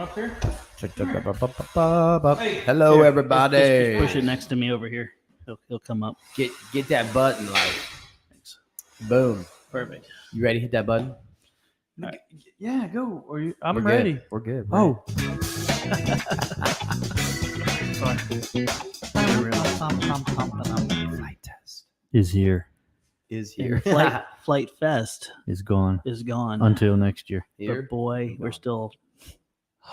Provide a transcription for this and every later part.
up here? Hello, Here, everybody. just push it next to me over here. He'll come up. Get that button, like, boom. Perfect. You ready to hit that button? Right. Yeah, go. I'm We're ready. Good. We're good. Oh. Flite test is here. is here. Flite Fest Is gone is gone. until next year. Here. But boy, we're still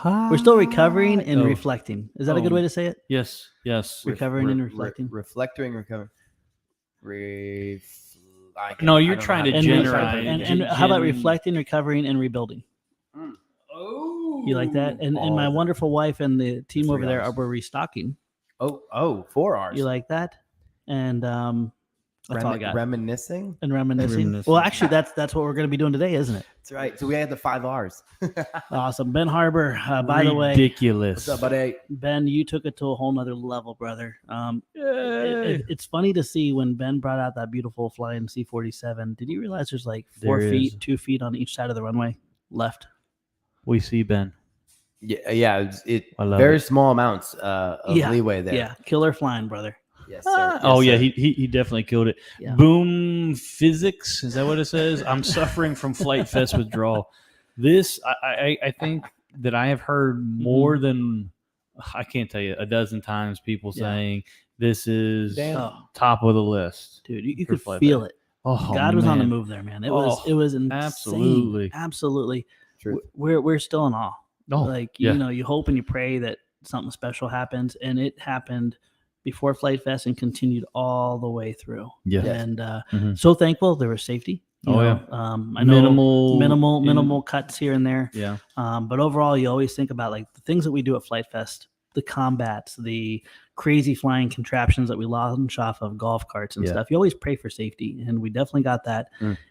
recovering and reflecting. Is that a good way to say it? Yes. Recovering and reflecting. Reflecting, recovering. No, you're trying to And, generate. and how about reflecting, recovering, and rebuilding? Oh, You like that? And my wonderful wife and the team 3 over there hours. were restocking. Oh, 4 hours. You like that? And that's all I got. Reminiscing. And reminiscing. Reminiscing. Well, actually, that's what we're going to be doing today, isn't it? That's right. So we had the 5 hours. Awesome. Ben Harbor, by the way. Ridiculous. What's up, buddy? Ben, you took it to a whole nother level, brother. Yay. It's funny to see when Ben brought out that beautiful flying C-47. Did you realize there's like 4 There feet, is. 2 feet on each side of the runway left? We see Ben. Yeah. It I love very it. small amounts of leeway there. Yeah, killer flying, brother. Yes, sir. Oh Yes, yeah, sir. he definitely killed it. Yeah. Boom physics, is that what it says? I'm suffering from Flite Fest withdrawal. This I think that I have heard more than I can't tell you a dozen times people saying this is top of the list. Dude, you for could Flite feel Fest. it. Oh, God was on the man. move there, man. It was insane. absolutely. Absolutely. Truth. We're still in awe. Oh, Like, yeah. you know, you hope and you pray that something special happens, and it happened before Flite Fest and continued all the way through. Yeah. And so thankful there was safety. You Oh, know, yeah. I know Minimal minimal cuts here and there. Yeah. But overall, you always think about like the things that we do at Flite Fest, the combats, the crazy flying contraptions that we launch off of golf carts and stuff. You always pray for safety, and we definitely got that.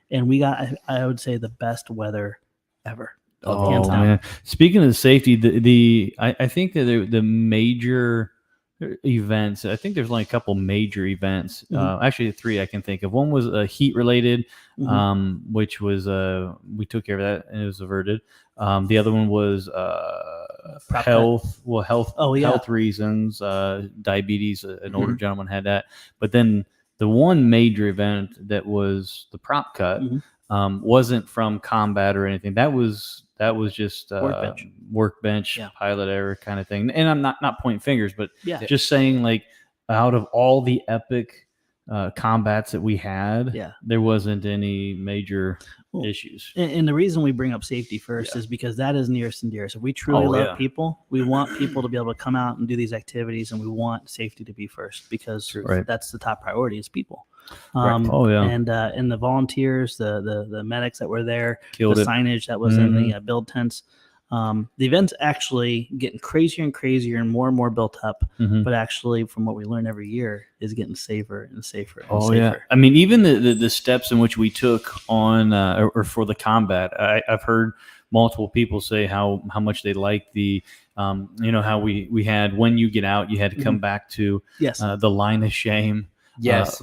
And we got, I would say, the best weather ever. Hands down. Man. Speaking of safety, I think that the major events, I think there's only a couple major events, actually 3 I can think of. One was heat related, which was we took care of that and it was averted. The other one was health reasons, diabetes. An older gentleman had that. But then the one major event that was the prop cut wasn't from combat or anything. That was just workbench pilot error kind of thing. And I'm not pointing fingers, but just saying, like, out of all the epic combats that we had, there wasn't any major issues. And the reason we bring up safety first is because that is nearest and dearest. If we truly love people, we want people to be able to come out and do these activities, and we want safety to be first because that's the top priority is people. And the volunteers, the medics that were there, Killed the it. signage that was in the build tents. The event's actually getting crazier and crazier and more built up, but actually, from what we learn every year, is getting safer and safer and safer. Yeah. I mean, even the steps in which we took on or for the combat, I've heard multiple people say how much they like the how we had, when you get out, you had to come back to the line of shame.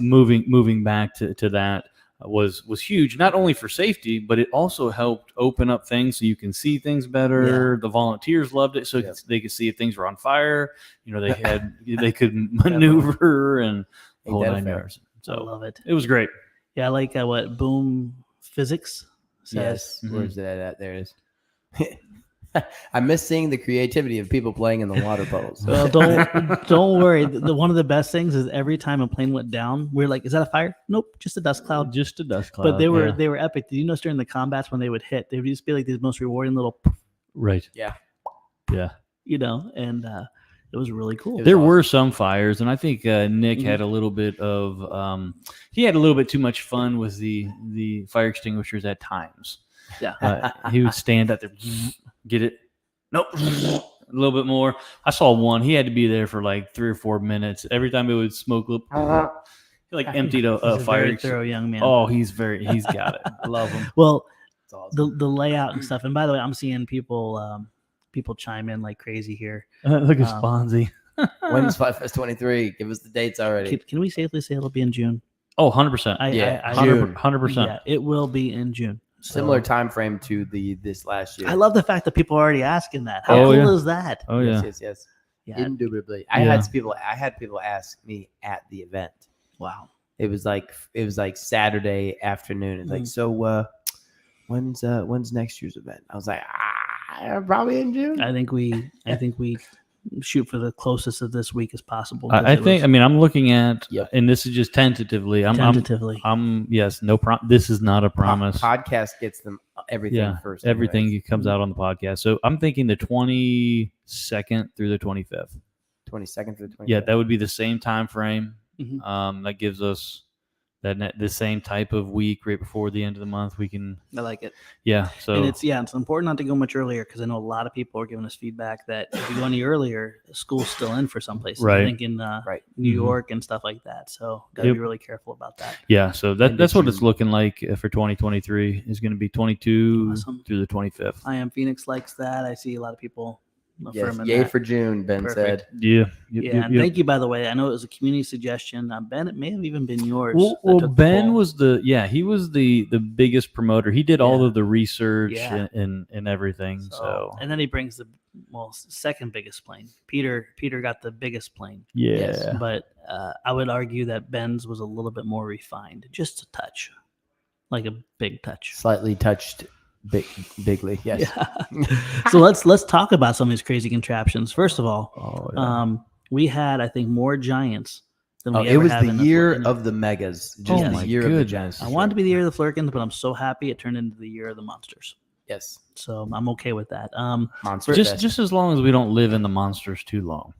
Moving back to that was huge, not only for safety, but it also helped open up things so you can see things better. The volunteers loved it, so they could see if things were on fire. They could maneuver and hold 9 yards. So I love it. It was great. Yeah, I like what Boom Physics says. Yes. Where's that at? There it is. I miss seeing the creativity of people playing in the water puddles. Well, don't worry. One of the best things is every time a plane went down, we're like, "Is that a fire?" Nope, just a dust cloud. Just a dust cloud. But they were epic. Did you notice during the combats when they would hit, they would just be like these most rewarding little, right? Yeah. And it was really cool. There were some fires, and I think Nick had a little bit of he had a little bit too much fun with the fire extinguishers at times. Yeah, he would stand up there, get it, nope, a little bit more. I saw one. He had to be there for like 3 or 4 minutes. Every time it would smoke, he like emptied a fire. Very thorough young man. Oh, he's got it. I love him. Well, It's awesome. the layout and stuff. And by the way, I'm seeing people chime in like crazy here. Look at Sponzy. When's Flite Fest 23? Give us the dates already. Can we safely say it'll be in June? Oh, 100%. 100%. Yeah, it will be in June. Similar time frame to this last year. I love the fact that people are already asking that. How Oh, cool yeah. is that? Oh yes, yeah. yes. Yeah. Indubitably. I had people ask me at the event. Wow. It was like Saturday afternoon. It's like, so when's next year's event? I was like, probably in June. I think we shoot for the closest of this week as possible. I mean, I'm looking at, and this is just tentatively. Tentatively. Yes, no problem. This is not a promise. Podcast gets them everything first. Everything anyways. comes out on the podcast. So I'm thinking the 22nd through the 25th. 22nd through the 25th. Yeah, that would be the same time frame. Mhm. That gives us the same type of week right before the end of the month. We can. I like it. Yeah. So And it's important not to go much earlier because I know a lot of people are giving us feedback that if you go any earlier, school's still in for some places. Right. I think in New York and stuff like that. So got to be really careful about that. Yeah. So that's what it's looking like for 2023 is going to be 22 through the 25th. I Am Phoenix likes that. I see a lot of people affirming Yay that. for June, Ben said. Yeah. And thank you, by the way. I know it was a community suggestion. Ben, it may have even been yours. Well, Ben was he was the biggest promoter. He did all of the research and everything. So and then he brings the second biggest plane. Peter got the biggest plane. Yeah. Yes. But I would argue that Ben's was a little bit more refined, just a touch, like a big touch. Slightly touched bigly. Yes. Yeah. So let's talk about some of these crazy contraptions. First of all, we had, I think, more giants than we ever have. It was the year of the megas. Just the year of the giants. I wanted to be the year of the Flurkins, but I'm so happy it turned into the year of the monsters. Yes. So I'm okay with that. Just as long as we don't live in the monsters too long.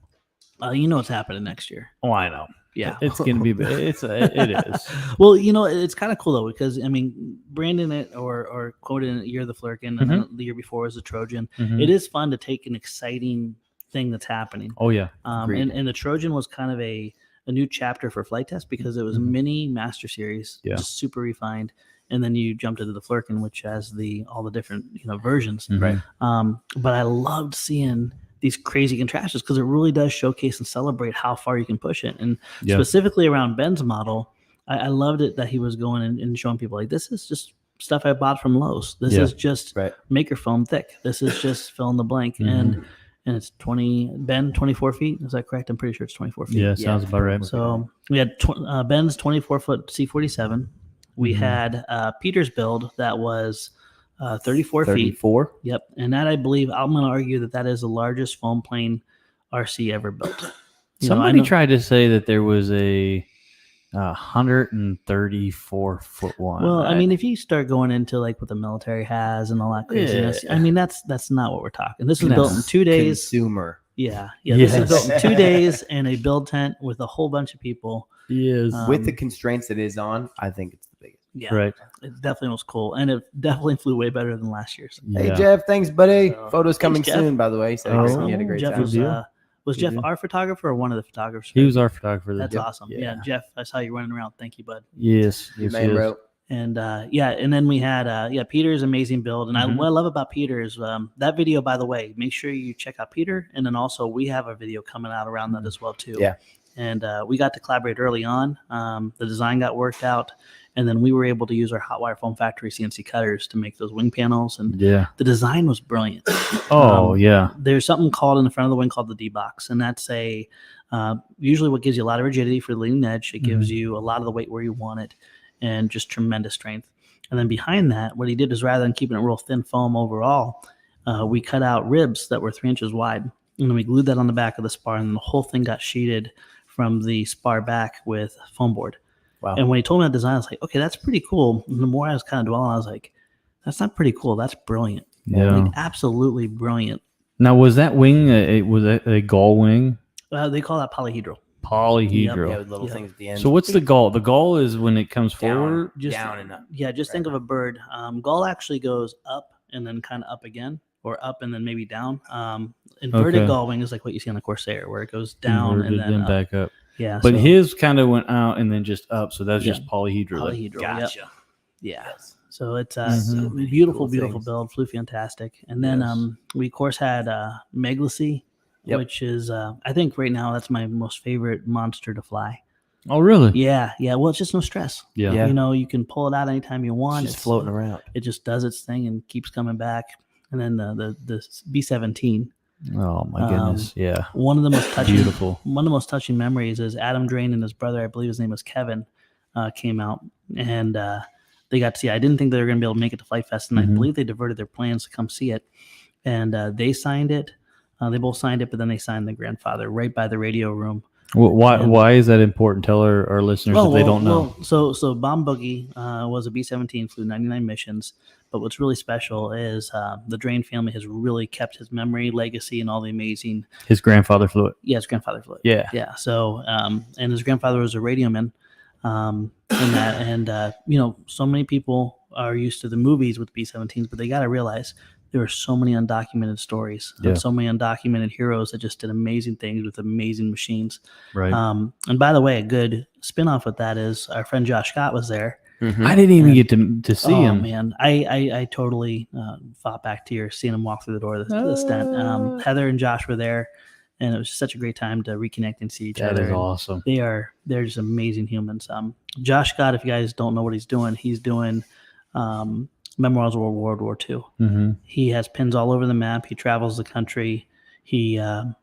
You know what's happening next year. Oh, I know. Yeah, it's gonna be. It is. Well, it's kind of cool though because I mean, branding it or quoting it, "Year of the Flurkin," and then the year before was the Trojan. It is fun to take an exciting thing that's happening. Oh yeah. And the Trojan was kind of a new chapter for Flite Test because it was mini Master Series, just super refined. And then you jumped into the Flurkin, which has all the different versions. Right. But I loved seeing these crazy contraptions because it really does showcase and celebrate how far you can push it. And specifically around Ben's model, I loved it that he was going and showing people like, this is just stuff I bought from Lowe's. This is just maker foam thick. This is just fill in the blank. And it's 24 feet. Is that correct? I'm pretty sure it's 24 feet. Yeah, sounds about right. So we had Ben's 24-foot C47. We had Peter's build that was 34 feet. 34? Yep. And that, I believe, I'm going to argue that is the largest foam plane RC ever built. Somebody tried to say that there was a 134-foot one. Well, I mean, if you start going into like what the military has and all that craziness, I mean, that's not what we're talking. This was built in 2 days. Consumer. Yeah. This is built in 2 days in a build tent with a whole bunch of people. Yes. With the constraints it is on, I think it's the biggest. Yeah. Right. It definitely was cool. And it definitely flew way better than last year's. Hey, Jeff. Thanks, buddy. So, Photos coming Jeff. soon, by the way. So he had a great Jeff time. was Jeff our photographer or one of the photographers? He was our photographer. That's awesome. Yeah, Jeff, I saw you running around. Thank you, bud. Yes. Man wrote. And and then we had Peter's amazing build. And what I love about Peter is that video, by the way, make sure you check out Peter. And then also we have a video coming out around that as well too. Yeah. And we got to collaborate early on. The design got worked out. And then we were able to use our Hot Wire Foam Factory CNC cutters to make those wing panels. And the design was brilliant. There's something called in the front of the wing called the D-box. And that's usually what gives you a lot of rigidity for the leading edge. It gives you a lot of the weight where you want it and just tremendous strength. And then behind that, what he did is rather than keeping it real thin foam overall, we cut out ribs that were 3 inches wide. And then we glued that on the back of the spar. And the whole thing got sheeted from the spar back with foam board. Wow. And when he told me that design, I was like, okay, that's pretty cool. And the more I was kind of dwelling, I was like, that's not pretty cool. That's brilliant. Yeah. Like, absolutely brilliant. Now, was that wing, a gull wing? They call that polyhedral. Polyhedral. Yeah, with little things at the end. So what's the gull? The gull is when it comes forward? Down and up. Yeah, just think of a bird. Gull actually goes up and then kind of up again, or up and then maybe down. Inverted gull wing is like what you see on the Corsair, where it goes down and then back up. Yeah, but his kind of went out and then just up, so that's just polyhedral. Polyhedral, gotcha. Yep. Yeah. So it's a beautiful build, flew fantastic. And then we of course had Meglacy, which is I think right now that's my most favorite monster to fly. Oh, really? Yeah. Well, it's just no stress. Yeah. Yeah. You know, you can pull it out anytime you want. It's just floating around. It just does its thing and keeps coming back. And then the B17. Oh my goodness. Yeah. One of the most touching, Beautiful. One of the most touching memories is Adam Drain and his brother, I believe his name was Kevin, came out, and they got to see it. I didn't think they were going to be able to make it to Flite Fest, and I believe they diverted their plans to come see it. And they signed it. They both signed it, but then they signed the grandfather right by the radio room. Why is that important? Tell our listeners if they don't know. So Bomb Boogie was a B-17, flew 99 missions. But what's really special is the Drain family has really kept his memory, legacy, and all the amazing. His grandfather flew it. Yeah, his grandfather flew it. Yeah. So and his grandfather was a radioman, so many people are used to the movies with B-17s, but they got to realize there are so many undocumented stories, and so many undocumented heroes that just did amazing things with amazing machines. Right. And by the way, a good spinoff with that is our friend Josh Scott was there. Mm-hmm. I didn't even get to see him. Man, I totally fought back tears seeing him walk through the door of the tent. Heather and Josh were there, and it was such a great time to reconnect and see each other. That is awesome. They're just amazing humans. Josh Scott, if you guys don't know what he's doing Memoirs of World War II. Mm-hmm. He has pins all over the map. He travels the country. He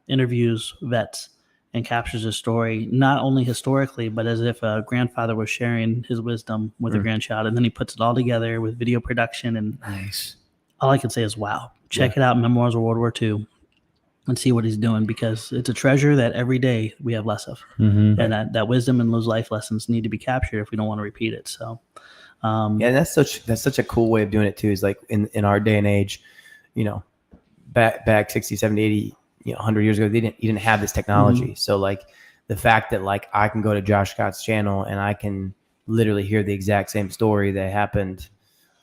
interviews vets and captures a story, not only historically, but as if a grandfather was sharing his wisdom with a grandchild. And then he puts it all together with video production. And Nice. all I can say is, wow, check it out, Memoirs of World War II, and see what he's doing, because it's a treasure that every day we have less of. Mm-hmm. And that wisdom and those life lessons need to be captured if we don't want to repeat it. So, and that's such a cool way of doing it too, is like in our day and age, back 60, 70, 80, 100 years ago, you didn't have this technology. Mm-hmm. So like the fact that like I can go to Josh Scott's channel and I can literally hear the exact same story that happened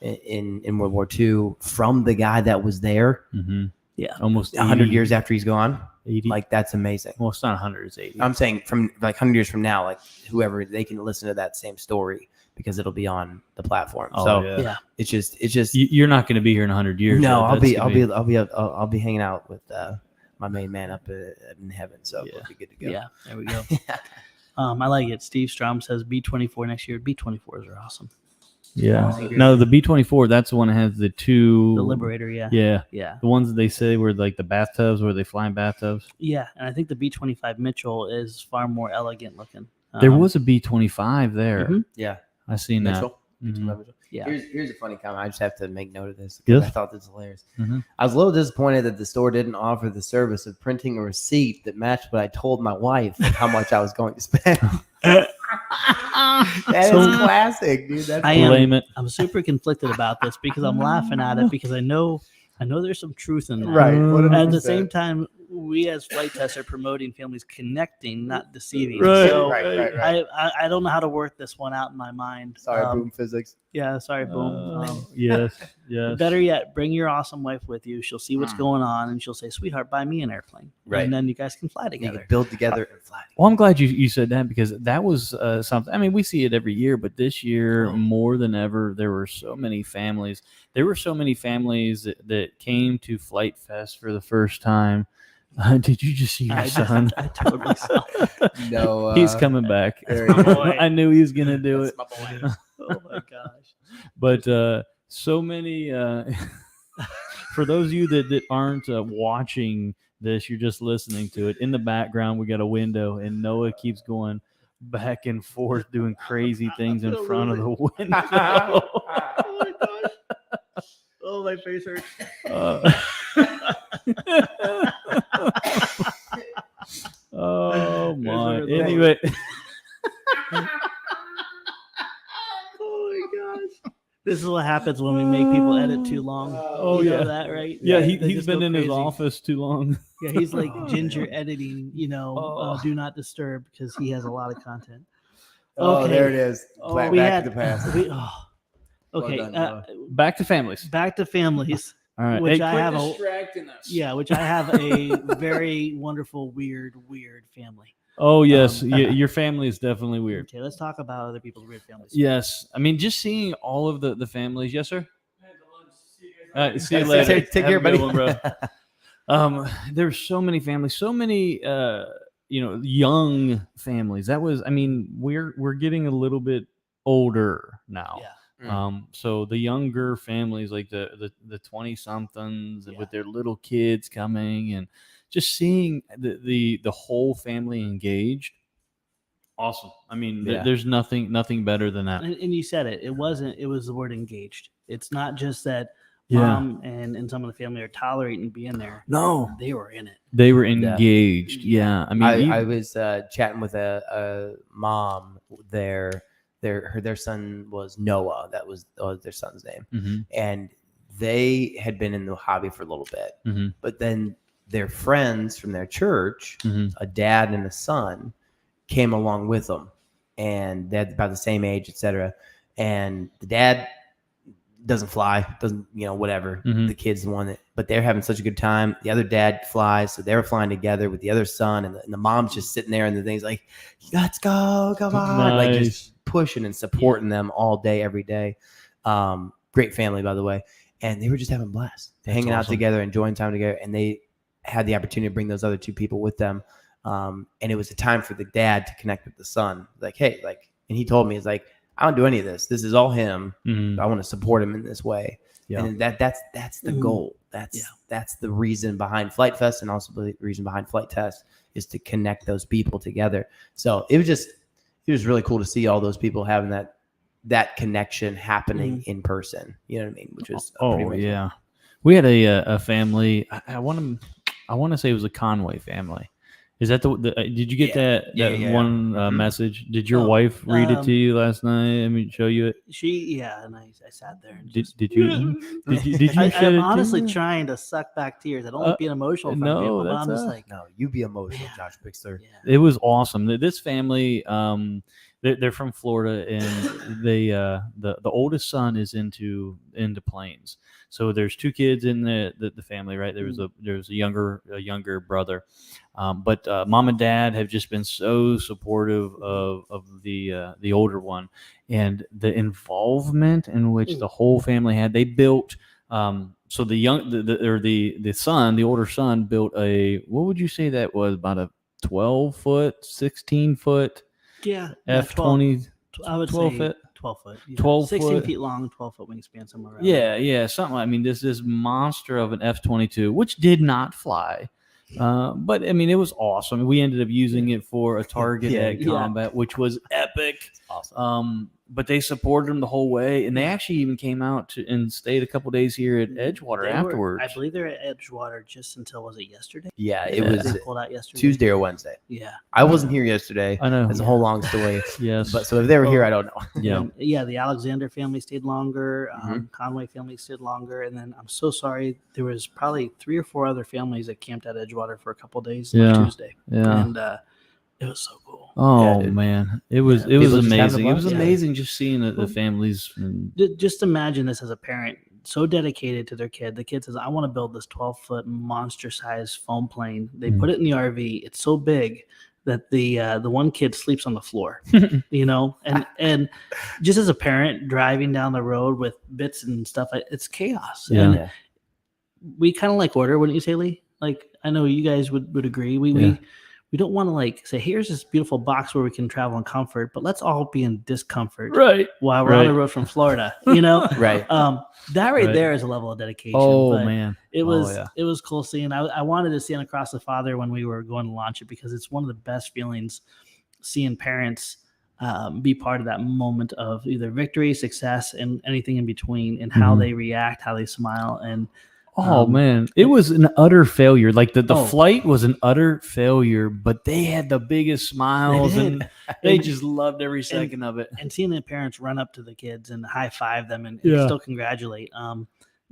in World War II from the guy that was there. Mm-hmm. Yeah. Almost 100 years after he's gone. 80. Like that's amazing. Well, it's not 100, it's 80. I'm saying from like 100 years from now, like whoever, they can listen to that same story because it'll be on the platform. Oh, so yeah. it's just you're not going to be here in 100 years. No, I'll be hanging out with my main man up in heaven. So we'll be good to go. Yeah, there we go. I like it. Steve Strom says B-24 next year. B-24s are awesome. Yeah. No, the B-24, that's the one that has the two. The Liberator, yeah. Yeah. The ones that they say were like the bathtubs, where they fly in bathtubs. Yeah, and I think the B-25 Mitchell is far more elegant looking. There was a B-25 there. Mm-hmm. Yeah. I seen that. Mm-hmm. Yeah. Here's a funny comment. I just have to make note of this. Yes. I thought this was hilarious. Mm-hmm. I was a little disappointed that the store didn't offer the service of printing a receipt that matched what I told my wife of how much I was going to spend. That is classic, dude. That's I'm super conflicted about this because I'm laughing at it because I know there's some truth in that. right. At the same time, we as flight tests are promoting families connecting, not deceiving. Right. So Right. I don't know how to work this one out in my mind. Sorry, boom physics. Yeah, sorry, boom. Yes. Better yet, bring your awesome wife with you. She'll see what's going on, and she'll say, "Sweetheart, buy me an airplane." Right. And then you guys can fly You together. can build together and fly. Well, I'm glad you said that, because that was something. I mean, we see it every year, but this year more than ever, there were so many families. There were so many families that came to Flite Fest for the first time. Did you just see your son? I totally saw it. No, He's coming back. I knew he was gonna do it. My boy. Oh my gosh. But so many. For those of you that aren't watching this, you're just listening to it. In the background, we got a window, and Noah keeps going back and forth doing crazy things in front of the window. Oh my gosh. Oh, my face hurts. Oh my. Those are Anyway. Oh my gosh. This is what happens when we make people edit too long. You know that, right? Yeah, They he's just been go in his crazy. office too long. Yeah, he's like Ginger editing, do not disturb, because he has a lot of content. Oh, there it is. We Back had- to the past. Okay, Well done, Back to families. back to families. All right. Which Hey, I quit have a- distracting us. Yeah, which I have a very wonderful, weird family. Oh yes, your family is definitely weird. Okay, let's talk about other people's weird families. Yes, I mean, just seeing all of the families. Yes, sir. See you Take later. care, Have a buddy. good one, bro. There's so many families, so many young families. That was, I mean, we're getting a little bit older now. So the younger families, like the 20 somethings with their little kids coming, and just seeing the whole family engaged. Awesome. I mean, there's nothing better than that. And you said it. It was the word engaged. It's not just that mom and some of the family are tolerating being there. No, they were in it. They were engaged. Yeah. I mean, I was chatting with a mom there. Their son was Noah. That was their son's name. And they had been in the hobby for a little bit. But then their friends from their church, a dad and a son, came along with them, and they're about the same age, etc. And the dad doesn't fly, whatever. The kid's the one that, but they're having such a good time. The other dad flies, so they're flying together with the other son, and the mom's just sitting there, and the thing's like, let's go, come on, like just pushing and supporting them all day, every day. Great family, by the way. And they were just having a blast, hanging out together, enjoying time together, and they had the opportunity to bring those other two people with them. And it was a time for the dad to connect with the son. Like, hey, and he told me, it's like, I don't do any of this. This is all him. I want to support him in this way. And that's the goal. That's the reason behind Flite Fest, and also the reason behind Flite Test, is to connect those people together. So it was really cool to see all those people having that connection happening in person. You know what I mean? Which was we had a family. I want to say it was a Conway family. Is that did you get that one message? Did your wife read it to you last night? I mean, show you it? And I sat there. And did you? Did you? I'm honestly trying to suck back tears. I don't like being emotional. People, but I'm just like, no, you be emotional, Josh Bixler. It was awesome. This family, they're from Florida, and they the oldest son is into planes. So there's two kids in the family, right? There's a younger brother, but mom and dad have just been so supportive of the older one, and the involvement in which the whole family had. They built so the older son built what would you say that was, about a 12-foot, 16-foot F-20? I would 12 say foot. 12 foot. 12 16 foot. feet long, 12 foot wingspan, somewhere around. Yeah, something. I mean, this monster of an F-22, which did not fly. But I mean, it was awesome. We ended up using it for a target at combat, which was epic. Awesome. But they supported him the whole way, and they actually even came out and stayed a couple days here at Edgewater afterwards. I believe they're at Edgewater just until, was it yesterday? Yeah, it was pulled out yesterday. Tuesday or Wednesday. Yeah, I wasn't here yesterday. I know. It's a whole long story. Yes, but so if they were here, I don't know. Yeah. The Alexander family stayed longer. Conway family stayed longer, and then I'm so sorry. There was probably 3 or 4 other families that camped at Edgewater for a couple of days on Tuesday. Yeah, and it was so cool. Oh man, it was amazing. It was amazing just seeing the families. Just imagine this as a parent, so dedicated to their kid. The kid says, "I want to build this 12-foot monster-sized foam plane." They put it in the RV. It's so big that the one kid sleeps on the floor. And just as a parent driving down the road with bits and stuff, it's chaos. Yeah. And we kind of like order, wouldn't you say, Lee? Like, I know you guys would agree. We don't want to say, here's this beautiful box where we can travel in comfort, but let's all be in discomfort while we're on the road from Florida, Right. That there is a level of dedication. Oh, but man. It was cool seeing. I wanted to stand across the father when we were going to launch it, because it's one of the best feelings, seeing parents be part of that moment of either victory, success, and anything in between, and how they react, how they smile. And man, it was an utter failure. Like the flight was an utter failure, but they had the biggest smiles, and they just loved every second of it. And seeing the parents run up to the kids and high five them and still congratulate,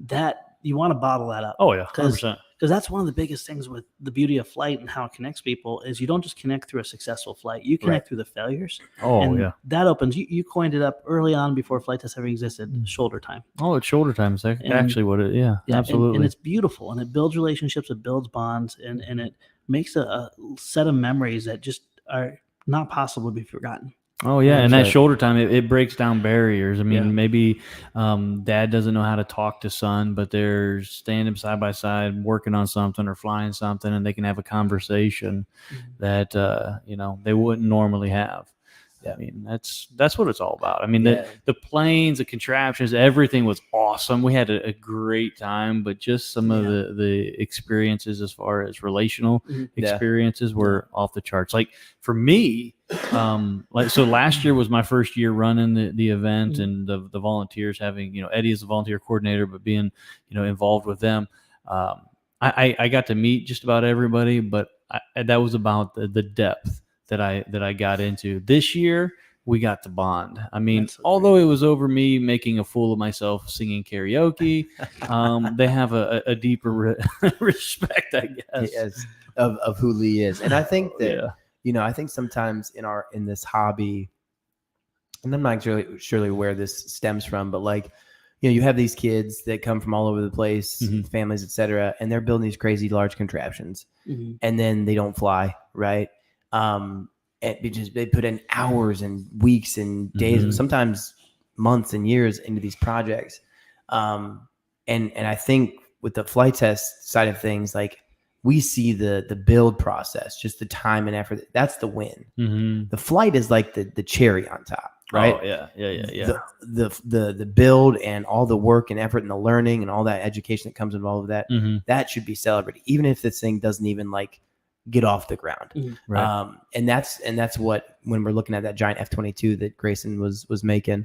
that you want to bottle that up. Oh yeah, 100%. Because that's one of the biggest things with the beauty of flight and how it connects people is you don't just connect through a successful flight. You connect through the failures. That opens. You coined it up early on before Flite Test ever existed. Shoulder time. Oh, it's shoulder time. It's actually what it. Yeah, absolutely. And it's beautiful, and it builds relationships. It builds bonds, and it makes a set of memories that just are not possible to be forgotten. Oh yeah, and That's that right. shoulder time it breaks down barriers. I mean, Yeah. maybe dad doesn't know how to talk to son, but they're standing side by side working on something or flying something, and they can have a conversation that they wouldn't normally have. Yeah. I mean, that's what it's all about. I mean, Yeah. the planes, the contraptions, everything was awesome. We had a great time, but just some of the experiences as far as relational experiences were off the charts. Like for me, so last year was my first year running the event and the volunteers having, Eddie is the volunteer coordinator, but being, involved with them. I got to meet just about everybody, but that was about the depth that I got into. This year we got to bond. I mean, although it was over me making a fool of myself singing karaoke, they have a deeper respect, I guess, yes, of who Lee is. And I think that I think sometimes in this hobby, and I'm not surely where this stems from, but like, you have these kids that come from all over the place, families, etc., and they're building these crazy large contraptions, and then they don't fly, right? And they put in hours and weeks and days, sometimes months and years into these projects. And I think with the flight test side of things, like we see the build process, just the time and effort. That's the win. The flight is like the cherry on top, right? Oh yeah. The build and all the work and effort and the learning and all that education that comes involved with that, that should be celebrated, even if this thing doesn't even like get off the ground. Right. And that's what, when we're looking at that giant F-22 that Grayson was making,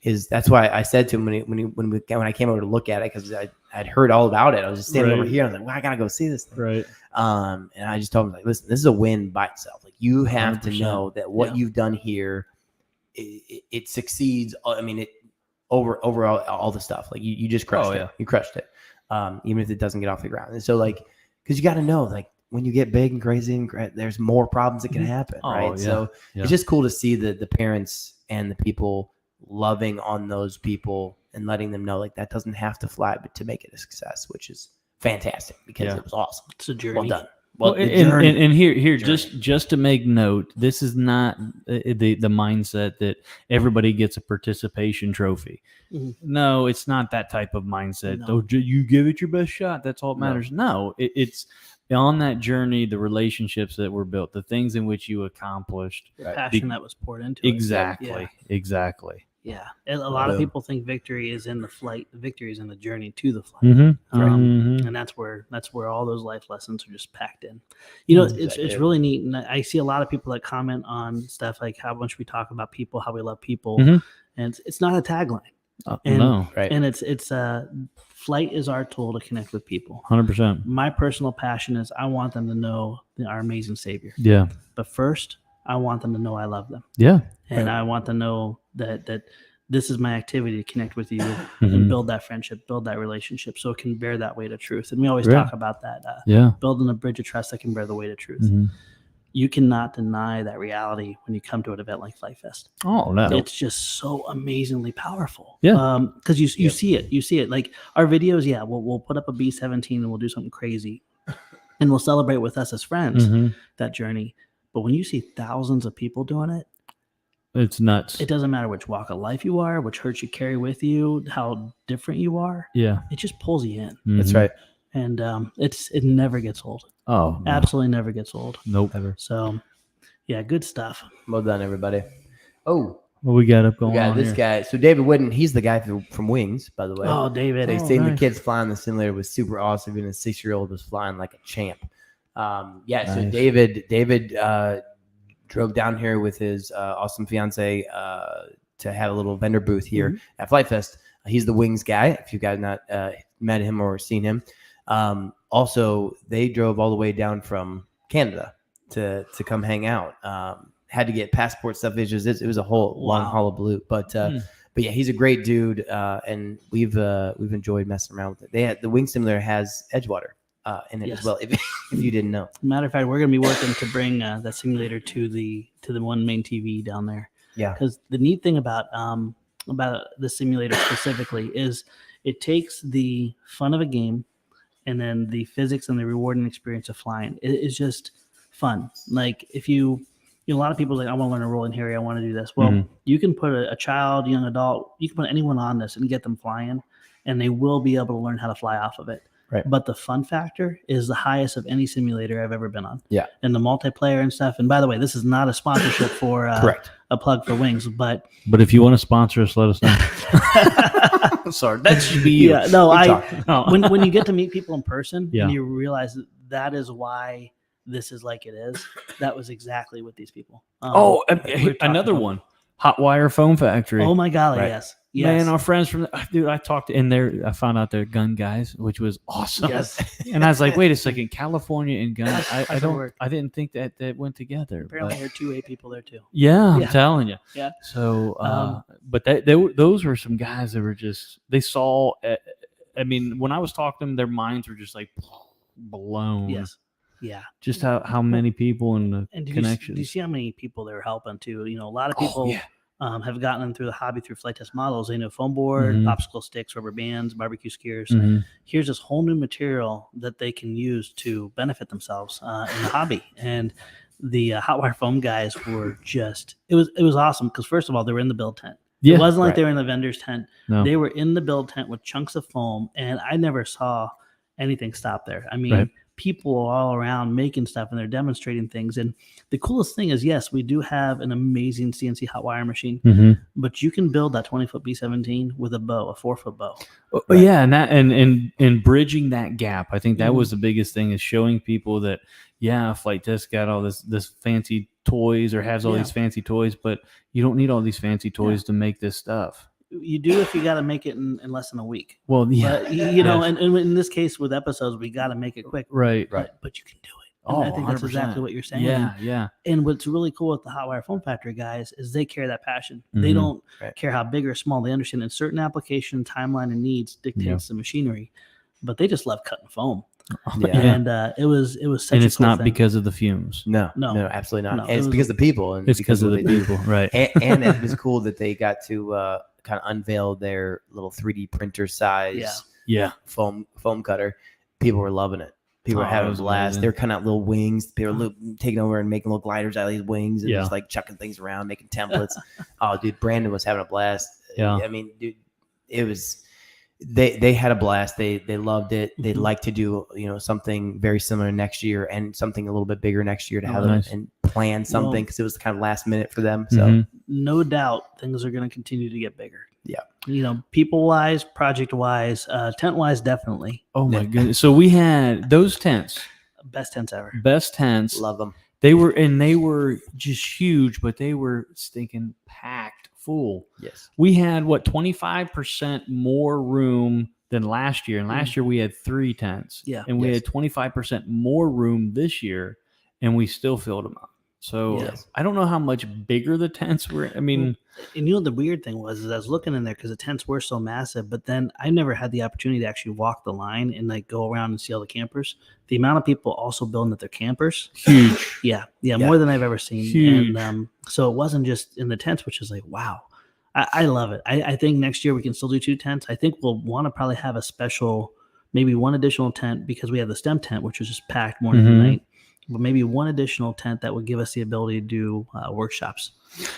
is that's why I said to him when I came over to look at it, because I'd heard all about it. I was just standing over here. I was like, well, I gotta go see this thing. Right. And I just told him, like, listen, this is a win by itself. Like, you have 100%. To know that what you've done here, it succeeds. I mean, it overall all the stuff. Like you just crushed it. You crushed it. Even if it doesn't get off the ground. And so like, because you got to know, like, when you get big and crazy, and there's more problems that can happen, right? Yeah. So it's just cool to see the parents and the people loving on those people and letting them know, like, that doesn't have to fly, but to make it a success, which is fantastic, because it was awesome. It's a journey. Well done. Well, and here, just to make note, this is not the mindset that everybody gets a participation trophy. No, it's not that type of mindset. No. Oh, you give it your best shot. That's all that matters. No, it's on that journey, the relationships that were built, the things in which you accomplished, the passion that was poured into it. Exactly. Yeah, and a lot of people think victory is in the flight. The victory is in the journey to the flight, and that's where all those life lessons are just packed in. It's really neat, and I see a lot of people that comment on stuff like how much we talk about people, how we love people, and it's not a tagline. And it's flight is our tool to connect with people. 100%. My personal passion is I want them to know our amazing Savior. Yeah, but first I want them to know I love them. Yeah. And I want to know that this is my activity to connect with you and build that friendship, build that relationship, so it can bear that weight of truth. And we always talk about that. Building a bridge of trust that can bear the weight of truth. You cannot deny that reality when you come to an event like Flite Fest. Oh, no. It's just so amazingly powerful. Yeah. Because you see it. You see it. Like our videos, we'll put up a B17 and we'll do something crazy. And we'll celebrate with us as friends that journey. But when you see thousands of people doing it, it's nuts. It doesn't matter which walk of life you are, which hurts you carry with you, how different you are. Yeah. It just pulls you in. That's right. And it never gets old. Oh, no. Absolutely never gets old. Nope. Ever. So, yeah, good stuff. Well done, everybody. Oh, what we got up going on? We got this guy. So David Wooden, he's the guy from Wings, by the way. Oh, David. So he's seeing the kids flying the simulator was super awesome. Even a 6-year-old was flying like a champ. Nice. So David drove down here with his awesome fiance to have a little vendor booth here at Flite Fest. He's the Wings guy, if you guys not met him or seen him. Also, they drove all the way down from Canada to come hang out. Had to get passport stuff. It was a whole long haul of blue. But yeah, he's a great dude, and we've enjoyed messing around with it. The Wing Simulator has Edgewater in it as well, if you didn't know. Matter of fact, we're going to be working to bring that simulator to the one main TV down there. Yeah. Because the neat thing about the simulator specifically is it takes the fun of a game and then the physics and the rewarding experience of flying. It is just fun. Like if you a lot of people are like, I want to learn a rolling Harry. I want to do this. Well, you can put a child, young adult, you can put anyone on this and get them flying, and they will be able to learn how to fly off of it. Right. But the fun factor is the highest of any simulator I've ever been on. Yeah. And the multiplayer and stuff. And by the way, this is not a sponsorship for Correct. A plug for Wings, but if you want to sponsor us, let us know. Sorry, that should be you. Yeah, no, Oh. when you get to meet people in person Yeah. and you realize that is why this is like it is, that was exactly what these people. Oh, we were talking another about. one. Hot Wire Foam Factory. Oh my golly, Right. yes. Man, our friends from dude, I talked in there. I found out they're gun guys, which was awesome. Yes. And I was like, wait a second, California and gun. I How's it don't. work? I didn't think that went together. Apparently, But, there are 2A people there too. yeah, I'm Yeah. telling you. Yeah. So, but those were some guys that were just. They saw. I mean, when I was talking to them, their minds were just like blown. Yes. Yeah. Just how many people and the And connections. do you see how many people they were helping too? A lot of people have gotten them through the hobby through flight test models. They know foam board, popsicle sticks, rubber bands, barbecue skewers. Here's this whole new material that they can use to benefit themselves in the hobby. And the hot wire foam guys were just it was awesome because first of all they were in the build tent. Yeah, it wasn't like right. they were in the vendor's tent. No. They were in the build tent with chunks of foam, and I never saw anything stop there. I mean, Right. people all around making stuff and they're demonstrating things. And the coolest thing is, yes, we do have an amazing CNC hot wire machine, but you can build that 20-foot B17 with a bow, a 4-foot bow. Right. Yeah, and that and bridging that gap, I think that was the biggest thing is showing people that Flight Test got all this fancy toys or has all these fancy toys, but you don't need all these fancy toys to make this stuff. You do if you got to make it in less than a week. Well, yeah, but, you know, and in this case with episodes, we got to make it quick. right. But you can do it. And I think that's 100%. exactly what you're saying. Yeah. And what's really cool with the Hot Wire Foam Factory guys is they carry that passion. They don't care how big or small. They understand in certain application, timeline, and needs dictates the machinery, but they just love cutting foam. And it was such and a it's cool not thing. because of the fumes. No, absolutely not. And it's because of the people. And It's because of the people, right? And it was cool that they got to kind of unveil their little 3D printer size foam cutter. People were loving it. People were having a blast. amazing. They're kind of little wings. They were taking over and making little gliders out of these wings and just like chucking things around, making templates. Oh, dude, Brandon was having a blast. Yeah. I mean, dude, it was. They had a blast. They loved it. They'd like to do something very similar next year and something a little bit bigger next year to have them and plan something because it was kind of last minute for them. So no doubt things are going to continue to get bigger. Yeah. People wise, project wise, tent wise, definitely. Oh my goodness! So we had those tents, Best tents ever. best tents. love them. They were just huge, but they were stinking packed full. Yes. We had 25% more room than last year, and last year we had 3 tents. Yeah. And we had 25% more room this year, and we still filled them up. So I don't know how much bigger the tents were. I mean, and the weird thing was is I was looking in there because the tents were so massive, but then I never had the opportunity to actually walk the line and like go around and see all the campers. The amount of people also building at their campers, huge. yeah, more than I've ever seen. Huge. And so it wasn't just in the tents, which is like, wow, I love it. I think next year we can still do 2 tents. I think we'll want to probably have a special, maybe 1 additional tent because we have the STEM tent, which was just packed morning to night. But maybe 1 additional tent that would give us the ability to do workshops.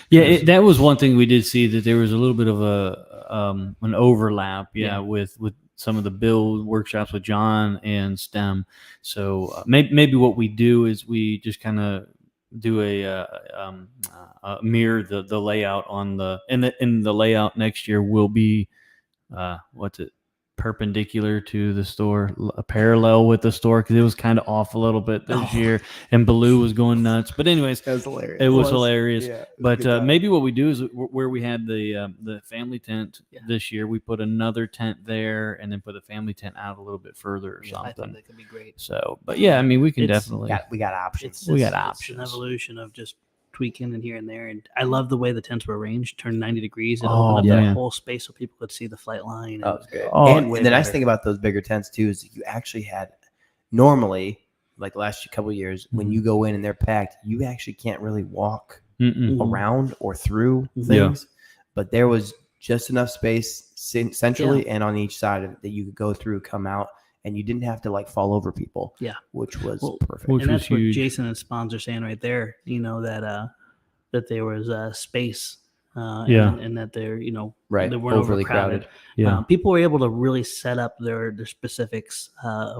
Yeah, that was one thing we did see that there was a little bit of an overlap. With some of the build workshops with John and STEM. So maybe what we do is we just kind of do a mirror the layout on in the layout next year will be perpendicular to the store, parallel with the store because it was kind of off a little bit this year, and Baloo was going nuts. But anyways, That was hilarious. it was hilarious. Yeah, But maybe what we do is where we had the family tent this year, we put another tent there and then put a family tent out a little bit further or I something. think that could be great. So, but yeah, I mean, we can It's- definitely. we got options. We got It's options. an evolution of just tweaking and here and there. And I love the way the tents were arranged, turned 90 degrees. It Oh, opened up man. that whole space so people could see the flight line. And, Oh, it's great. Oh, and way the nice better. thing about those bigger tents too is that you actually had normally, like the last couple of years, when you go in and they're packed, you actually can't really walk around or through things. But there was just enough space centrally and on each side of it that you could go through, come out, and you didn't have to like fall over people. Yeah. Which was Well, perfect. which and was that's what huge. Jason and Spawns are saying right there. That that there was space. Yeah. and that they're Right. they weren't Overly overcrowded. crowded. Yeah. People were able to really set up their specifics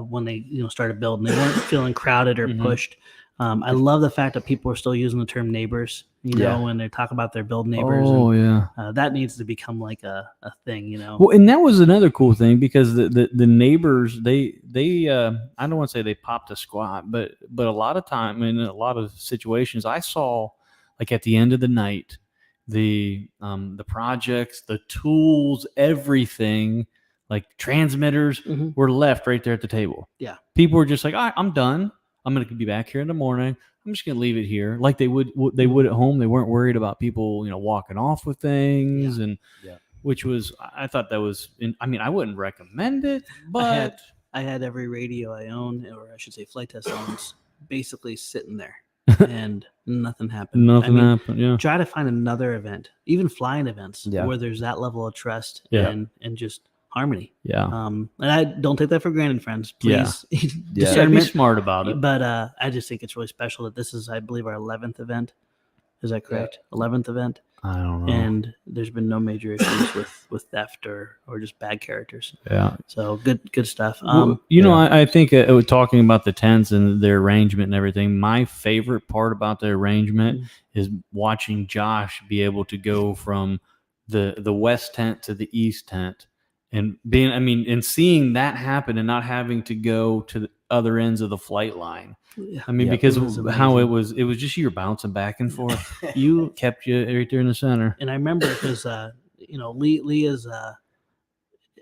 when they started building. They weren't feeling crowded or pushed. I love the fact that people are still using the term neighbors. When they talk about their build neighbors. Oh, yeah. That needs to become like a thing. Well, and that was another cool thing because the neighbors they I don't want to say they popped a squat, but a lot of time in a lot of situations I saw like at the end of the night the projects, the tools, everything like transmitters were left right there at the table. Yeah, people were just like, all right, I'm done. I'm going to be back here in the morning. I'm just going to leave it here like they would at home. They weren't worried about people, walking off with things which was, I thought that was, I wouldn't recommend it, but I had every radio I own, or I should say Flite Test owns, basically sitting there and nothing happened. Nothing happened. Yeah. Try to find another event, even flying events where there's that level of trust and just harmony. Yeah. And I don't take that for granted, friends. Please, just be smart about it. But I just think it's really special that this is, I believe, our 11th event. Is that correct? 11th event. I don't know. And there's been no major issues with theft or just bad characters. Yeah. So good stuff. I think talking about the tents and their arrangement and everything, my favorite part about the arrangement is watching Josh be able to go from the west tent to the east tent and and seeing that happen and not having to go to the other ends of the flight line. Because of how it was just you're bouncing back and forth. You kept you right there in the center. And I remember because Lee is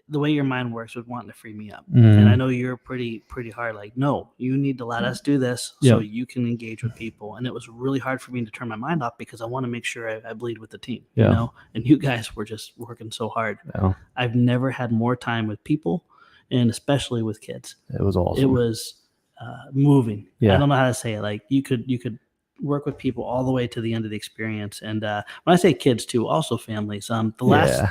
the way your mind works with wanting to free me up. And I know you're pretty hard. Like, no, you need to let us do this so you can engage with people. And it was really hard for me to turn my mind off because I want to make sure I bleed with the team. And you guys were just working so hard. I've never had more time with people, and especially with kids. It was awesome. It was moving. Yeah. I don't know how to say it. Like you could work with people all the way to the end of the experience. And when I say kids too, also families. The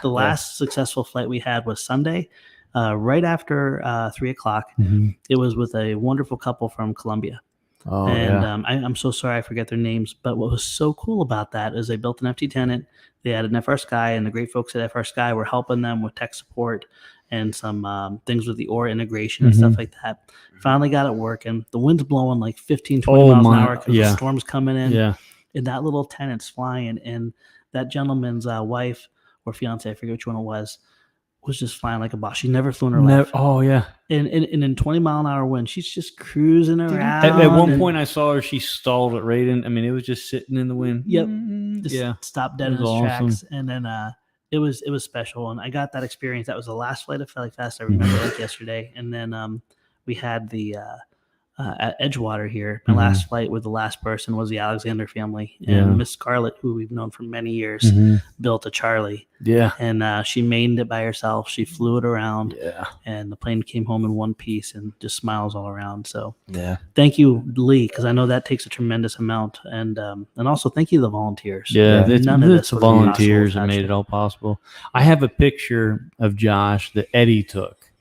last successful flight we had was Sunday, right after 3:00. It was with a wonderful couple from Colombia. I'm so sorry I forget their names, but what was so cool about that is they built an FT tenant. They had an FR Sky, and the great folks at FR Sky were helping them with tech support and some things with the Aura integration and stuff like that. Finally got it working. The wind's blowing like 15, 20 miles an hour because the storm's coming in. Yeah. And that little tenant's flying. And that gentleman's wife or fiance, I forget which one it was just flying like a boss. She never flew in her life. Oh, yeah. And in 20 mile an hour wind, she's just cruising around. At one point I saw her, she stalled it right in. It was just sitting in the wind. Yep. Just stopped dead in its tracks. And then it was special. And I got that experience. That was the last flight of Flite Fest. I remember like yesterday. And then we had the at Edgewater here. My last flight with the last person was the Alexander family. And Miss Scarlett, who we've known for many years, built a Charlie. Yeah. And she maintained it by herself. She flew it around. Yeah. And the plane came home in one piece and just smiles all around. So thank you, Lee, because I know that takes a tremendous amount. And also thank you to the volunteers. Yeah, none of this the volunteers that made it all possible. I have a picture of Josh that Eddie took,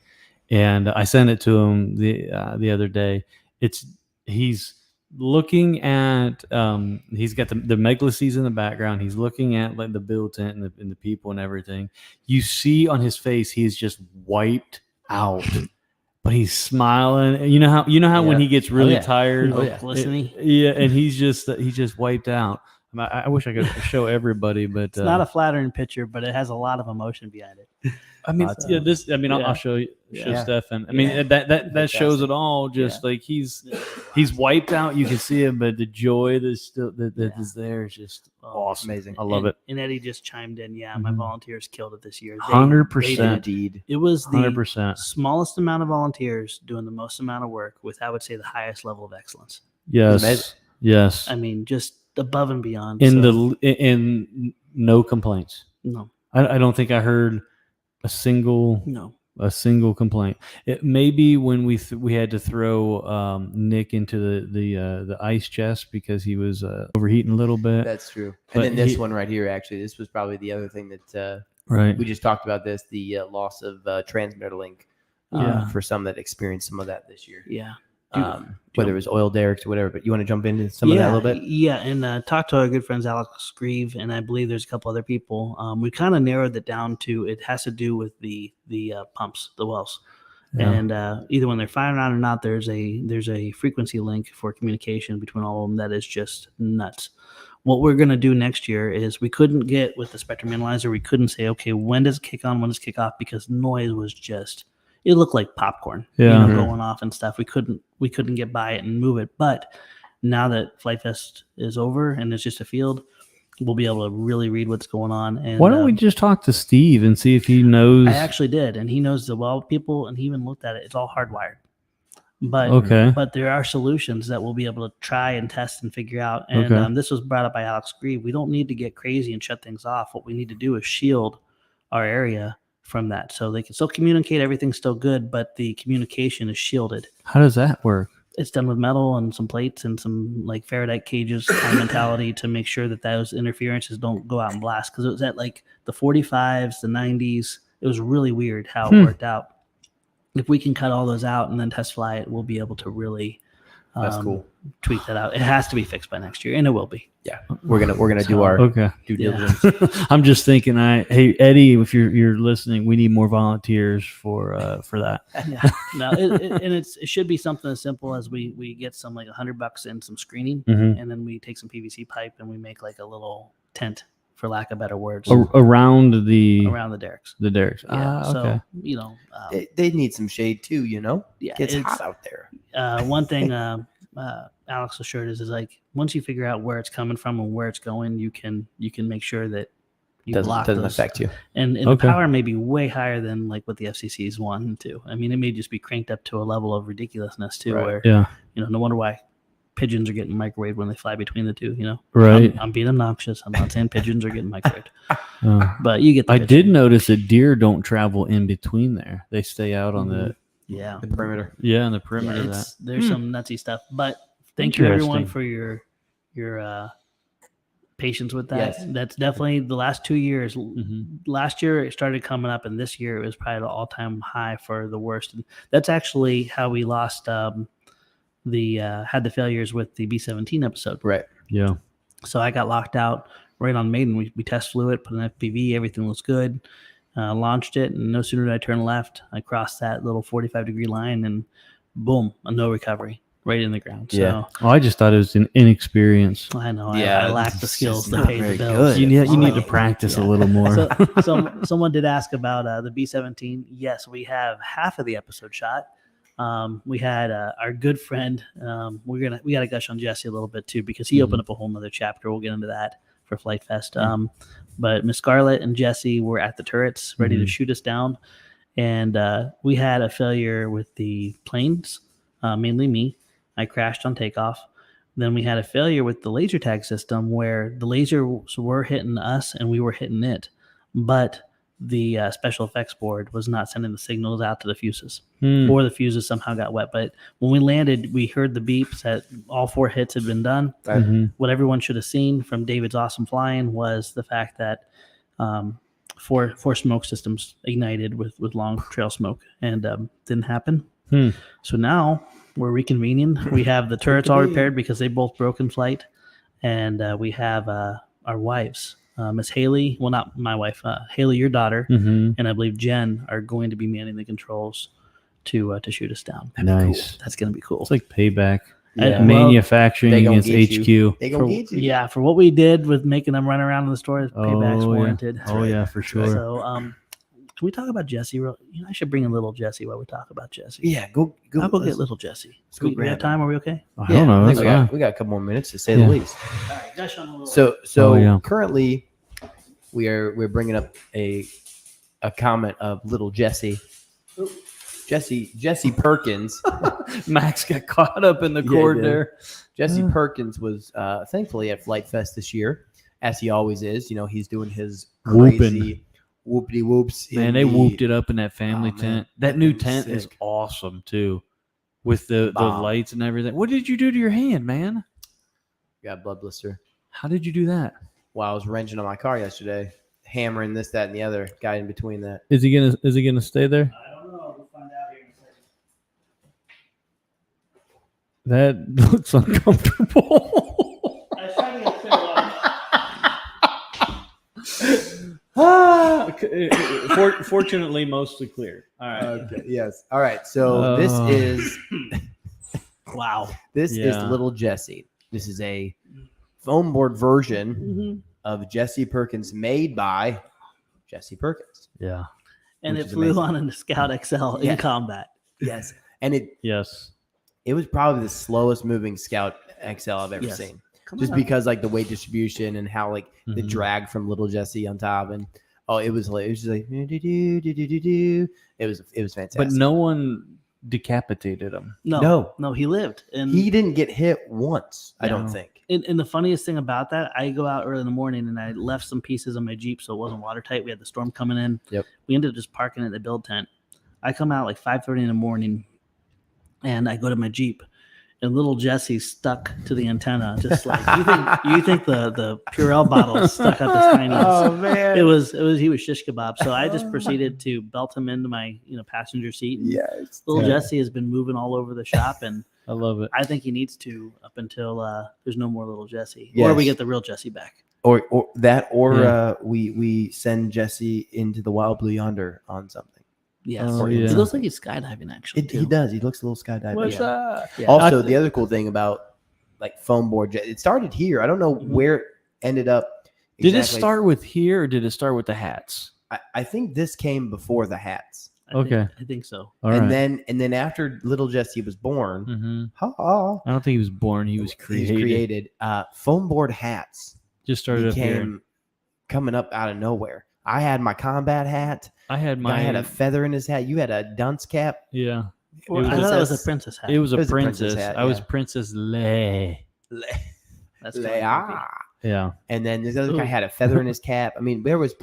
and I sent it to him the other day. He's looking at he's got the megalices in the background. He's looking at like the build tent and the people and everything. You see on his face he's just wiped out, but he's smiling. You know how when he gets really tired, glistening. And he's just wiped out. I wish I could show everybody, but it's not a flattering picture, but it has a lot of emotion behind it. I'll show Stefan. That shows it all. Just like he's wiped out. You can see him, but the joy is there is just awesome. Amazing. I love it. And Eddie just chimed in. Yeah, my volunteers killed it this year. 100%. Indeed. It was the 100%. smallest amount of volunteers doing the most amount of work with, I would say, the highest level of excellence. Yes. Yes. Just above and beyond. In no complaints. No. I don't think I heard a single complaint. It maybe when we had to throw Nick into the ice chest because he was overheating a little bit. That's true. And then this one right here, actually, this was probably the other thing that we just talked about this, the loss of transmitter link for some that experienced some of that this year. Yeah. whether it was oil derricks or whatever. But you want to jump into some of that a little bit? Yeah, and talk to our good friends Alex Grieve, and I believe there's a couple other people. We kind of narrowed it down to it has to do with the pumps, the wells. Yeah. And either when they're firing on or not, there's a frequency link for communication between all of them that is just nuts. What we're going to do next year is we couldn't get with the spectrum analyzer. We couldn't say, okay, when does it kick on, when does it kick off? Because noise was just, it looked like popcorn, going off and stuff. We couldn't get by it and move it. But now that Flite Fest is over and it's just a field, we'll be able to really read what's going on. And why don't we just talk to Steve and see if he knows? I actually did, and he knows the well people, and he even looked at it. It's all hardwired. But there are solutions that we'll be able to try and test and figure out. And this was brought up by Alex Grieve. We don't need to get crazy and shut things off. What we need to do is shield our area from that. So they can still communicate. Everything's still good, but the communication is shielded. How does that work? It's done with metal and some plates and some like Faraday cages kind of mentality to make sure that those interferences don't go out and blast. Because it was at like the 45s, the 90s. It was really weird how it worked out. If we can cut all those out and then test fly it, we'll be able to really that's cool. Tweak that out. It has to be fixed by next year, and it will be. Yeah, we're gonna do our due diligence. I'm just thinking, hey Eddie, if you're listening, we need more volunteers for that. Yeah, no, it should be something as simple as we get some like $100 in some screening, and then we take some PVC pipe and we make like a little tent, for lack of better words, around the derricks. The derricks. Yeah. Okay. So they need some shade too. Yeah, it's hot out there. One thing Alex assured us is like once you figure out where it's coming from and where it's going, you can make sure that you doesn't affect you. And the power may be way higher than like what the FCC's wanting to. I mean, it may just be cranked up to a level of ridiculousness too, where no wonder why pigeons are getting microwaved when they fly between the two. Right. I'm being obnoxious. I'm not saying pigeons are getting microwaved, but you get. I did notice that deer don't travel in between there; they stay out on the perimeter. Yeah, on the perimeter. There's some nutsy stuff, but thank you everyone for your patience with that. Yes. That's definitely the last 2 years. Last year it started coming up, and this year it was probably the all-time high for the worst. And that's actually how we lost had the failures with the B17 episode. Right. Yeah. So I got locked out right on Maiden. We test flew it, put an FPV, everything was good. Launched it, and no sooner did I turn left, I crossed that little 45-degree line, and boom, no recovery, right in the ground. Yeah. So, I just thought it was an inexperience. I know. Yeah, I lack the skills to pay the bills. You need to practice a little more. So someone did ask about the B17. Yes, we have half of the episode shot. We had our good friend. We got to gush on Jesse a little bit too, because he opened up a whole nother chapter. We'll get into that for Flite Fest. But Miss Scarlett and Jesse were at the turrets ready to shoot us down. And we had a failure with the planes, mainly me. I crashed on takeoff. Then we had a failure with the laser tag system where the lasers were hitting us and we were hitting it. But the special effects board was not sending the signals out to the fuses, or the fuses somehow got wet. But when we landed, we heard the beeps that all 4 hits had been done. What everyone should have seen from David's awesome flying was the fact that 4 smoke systems ignited with long trail smoke, and didn't happen. So now we're reconvening. We have the turrets all repaired because they both broke in flight, and we have our wives. Miss Haley, well, not my wife, Haley, your daughter, and I believe Jen are going to be manning the controls to shoot us down. Nice. Cool. That's going to be cool. It's like payback. Manufacturing against HQ. They gonna get you. Yeah, for what we did with making them run around in the store, payback's warranted. Yeah, for sure. So, can we talk about Jesse? I should bring in little Jesse while we talk about Jesse. Yeah, go. I'll go get little Jesse. We have time? Are we okay? I don't know. We got a couple more minutes to say the least. All right, gush on a little. So currently, we're bringing up a comment of little Jesse. Jesse Perkins. Max got caught up in the cord there. Jesse Perkins was thankfully at Flite Fest this year, as he always is. He's doing his crazy whoopity whoops. Man, they whooped it up in that family tent. That new tent is awesome too, with the lights and everything. What did you do to your hand, man? Got a blood blister. How did you do that? While I was wrenching on my car yesterday, hammering this, that, and the other. Guy in between that. Is he gonna stay there? I don't know. We'll find out here in a That looks uncomfortable. I was trying to get clear water. Fortunately, mostly clear. All right. Okay. Yes. All right. So this is Wow. this is Yeah. Little Jessie. This is a foam board version of Jesse Perkins made by Jesse Perkins. Yeah. And Which it is flew amazing. on in the Scout XL Yeah. in combat. Yes. And Yes. it was probably the slowest moving Scout XL I've ever Yes. seen. Come Just on. because like the weight distribution and how like the Mhm. drag from Little Jesse on top, and it was just like it was fantastic. But no one decapitated him. No, he lived. And he didn't get hit once, I don't No. think. And the funniest thing about that, I go out early in the morning and I left some pieces on my Jeep so it wasn't watertight. We had the storm coming in. Yep. We ended up just parking at the build tent. I come out like 5:30 in the morning and I go to my Jeep and little Jesse's stuck to the antenna, just like you think the Purell bottle is stuck out this tiny. Man. He was shish kebab. So I just proceeded to belt him into my passenger seat. And Yes. little Jesse has been moving all over the shop, and I love it. I think he needs to up until there's no more little Jesse, Yes. or we get the real Jesse back. Or Yeah. we send Jesse into the wild blue yonder on something. Yes, Oh, he yeah. looks like he's skydiving actually. He does. He looks a little skydiving. What's up? Yeah. Also, the other cool thing about like foam board, it started here. I don't know where it ended up. Did it exactly. start with here or did it start with the hats? I think this came before the hats, Okay. I think so. All and right. then after little Jesse was born, Mhm. ha-ha, I don't think he was born. He was created. foam board hats Just started up here. became coming up out of nowhere. I had my combat hat. I had I had a feather in his hat. You had a dunce cap. yeah. Well, It I was thought a- it was a princess hat. It was a It was a princess princess. hat, I was yeah. Princess Leia. That's Leia. Yeah. And then this other guy Ooh. had a feather in his cap. I mean, there was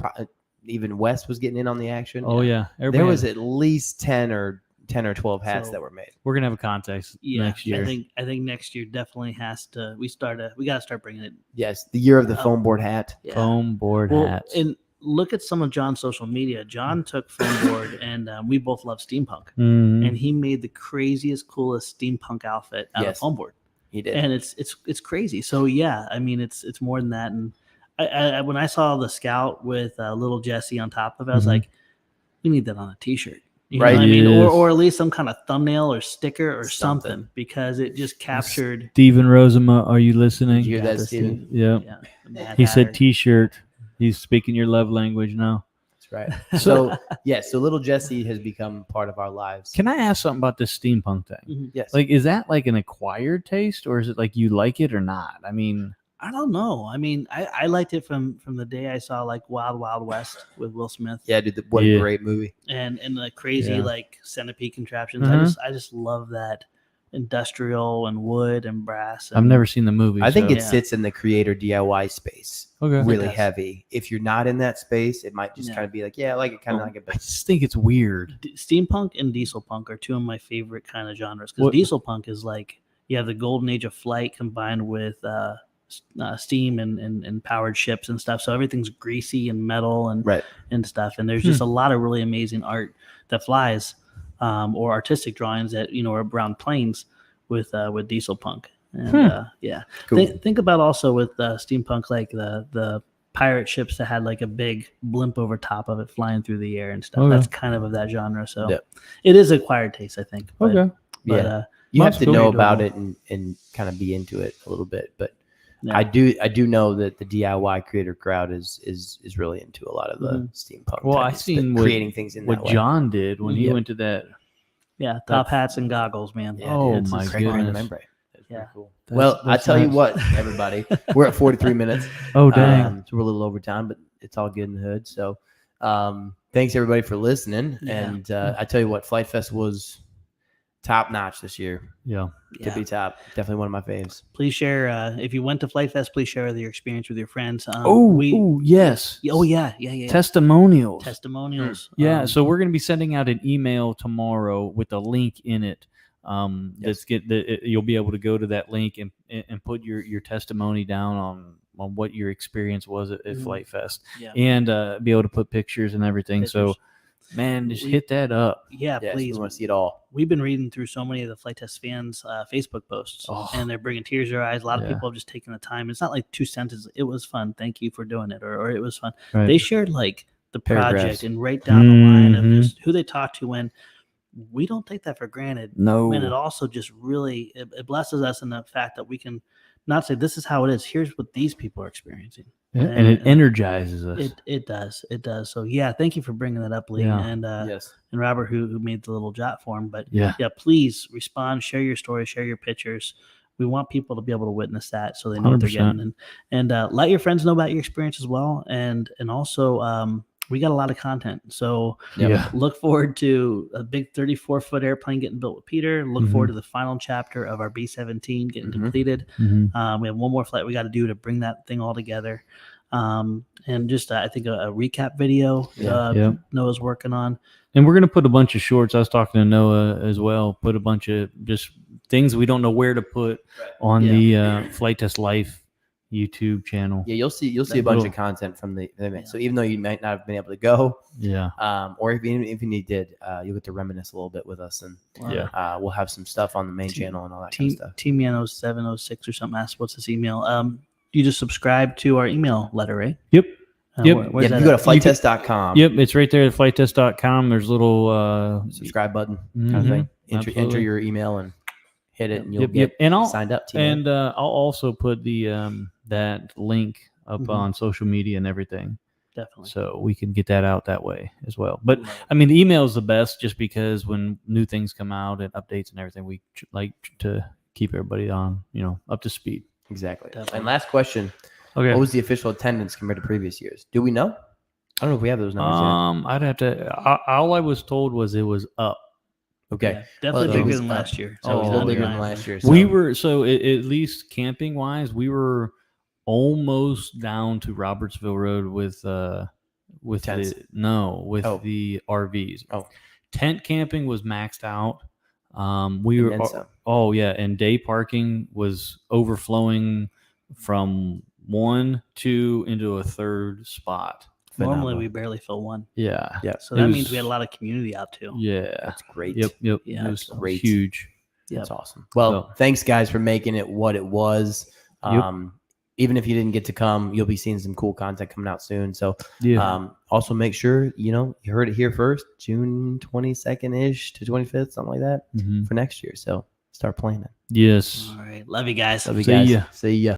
even West was getting in on the action. Oh yeah. Everybody There was had- at least 10 or 12 hats So- that were made. We're gonna have a contest next year. I think next year definitely has to. We got to start bringing it. Yes, the year of the foam board hat. Yeah. Foam board Well, hats. and look at some of John's social media. John took foam board, and we both love steampunk, Mhm. and he made the craziest, coolest steampunk outfit out of Yes. foam board. He did. And it's crazy. So yeah, I mean it's more than that. And I when I saw the Scout with little Jesse on top of it, I was Mhm. like, we need that on a T-shirt. You Right. know what I mean, Yes. or at least some kind of thumbnail or sticker or Something. something, because it just captured. Steven Rosema, are you listening? Did you hear Yeah, that, the Steven? Yeah. Yeah, the Mad He Hatter. said T-shirt. He's speaking your love language now. That's right. So, yes, so little Jesse has become part of our lives. Can I ask something about this steampunk thing? Mhm. Yes. Like, is that like an acquired taste, or is it like you like it or not? I mean, I don't know. I mean, I liked it from the day I saw like Wild Wild West with Will Smith. Yeah, dude, what Yeah. a great movie. And the crazy Yeah. like centipede contraptions. Mhm. I just love that industrial and wood and brass. I've and- never seen the movie. I think so- it sits in the creator DIY space okay. really does. heavy. If you're not in that space, it might just Yeah. kind of be like, yeah, I like it, kind of like it. I But just think it's weird. Steampunk and diesel punk are two of my favorite kind of genres, because What- diesel punk is like you have the golden age of flight combined with steam and powered ships and stuff. So everything's greasy and metal and right. and stuff. And there's just a lot of really amazing art that flies, or artistic drawings that are around planes with diesel punk. And yeah, Cool. think about also with steampunk, like the pirate ships that had like a big blimp over top of it flying through the air and stuff. Okay. That's kind of that genre. So Yep. it is acquired taste, I think. But, Okay. but, Yeah. You have That's to cool. know about Adorable. it and kind of be into it a little bit. But Yeah. I do know that the DIY creator crowd is really into a lot of the Mhm. steampunk. Well, type I of seen creating things in what that way. John did when he Yep. went to that. yeah, top hats and goggles, man. Yeah, Oh, It's my just Great fun. goodness. membrane. That's Yeah. pretty cool. That's- Well, I that's tell you nice. what, everybody, we're at 43 minutes. Oh dang! So we're a little over time, but it's all good in the hood. So thanks everybody for listening. Yeah. And I tell you what, Flite Fest was top notch this year. Yeah. Yeah. To be top. Definitely one of my faves. Please share if you went to Flite Fest. Please share your experience with your friends. Yes. Oh yeah. Testimonials. Testimonials. Yeah, so we're going to be sending out an email tomorrow with a link in it. You'll be able to go to that link and put your testimony down on what your experience was at Mhm. Flite Fest, yeah. and be able to put pictures and everything. So Pictures. Man, just hit that up. Yeah, Yes, please. we want to see it all. We've been reading through so many of the Flite Test fans' Facebook posts, and they're bringing tears to their eyes. A lot of people have just taken the time. It's not like 2 sentences. It was fun. Thank you for doing it, or it was fun. Right. They shared like the Paragraphs. project and right down the line of just who they talked to. When we don't take that for granted. No. And it also just really it blesses us in the fact that we can not say this is how it is. Here's what these people are experiencing. And it energizes us. It does. So yeah, thank you for bringing that up, Lee, and Yes. and Robert who made the little jot form. But yeah, please respond, share your story, share your pictures. We want people to be able to witness that so they know what they're 100%. getting, and let your friends know about your experience as well. And also we got a lot of content, so look forward to a big 34-foot airplane getting built with Peter. Look forward to the final chapter of our B17 getting completed. We have one more flight we got to do to bring that thing all together. And just I think a recap video Noah's working on. And we're going to put a bunch of shorts. I was talking to Noah as well. Put a bunch of just things we don't know where to put on the Flite Test Life YouTube channel. Yeah, you'll see a bunch of content from the event. So even though you might not have been able to go, or if you did, you'll get to reminisce a little bit with us, and we'll have some stuff on the main channel and all that kind of stuff. Team Yano 706 or something asked, "What's this email?" You just subscribe to our email letter, right? Yep. Where's that you go at? to flitetest.com. Yep, it's right there at flitetest.com. There's a little subscribe button kind of thing. Enter your email and hit it, and you'll get signed up. And I'll also put the that link up on social media and everything. Definitely. So we can get that out that way as well. But I mean, the email is the best, just because when new things come out and updates and everything, we like to keep everybody on, up to speed. Exactly. Definitely. And last question. Okay. What was the official attendance compared to previous years? Do we know? I don't know if we have those numbers yet. I'd have to. All I was told was it was up. Okay. Yeah, definitely Well, bigger than last year. So it was a little bigger than last year. So. We were at least camping wise, we were almost down to Robertsville Road with Tents. the RVs. Oh, tent camping was maxed out. And day parking was overflowing from 1, 2 into a third spot. Normally we barely fill one. Yeah. So that means we had a lot of community out too. Yeah. That's great. Yep. Yeah, it was great. Huge. That's awesome. Well, thanks guys for making it what it was. Even if you didn't get to come, you'll be seeing some cool content coming out soon. So also make sure, you heard it here first, June 22nd-ish to 25th, something like that for next year. So start planning. Yes. All right. Love you guys. See ya.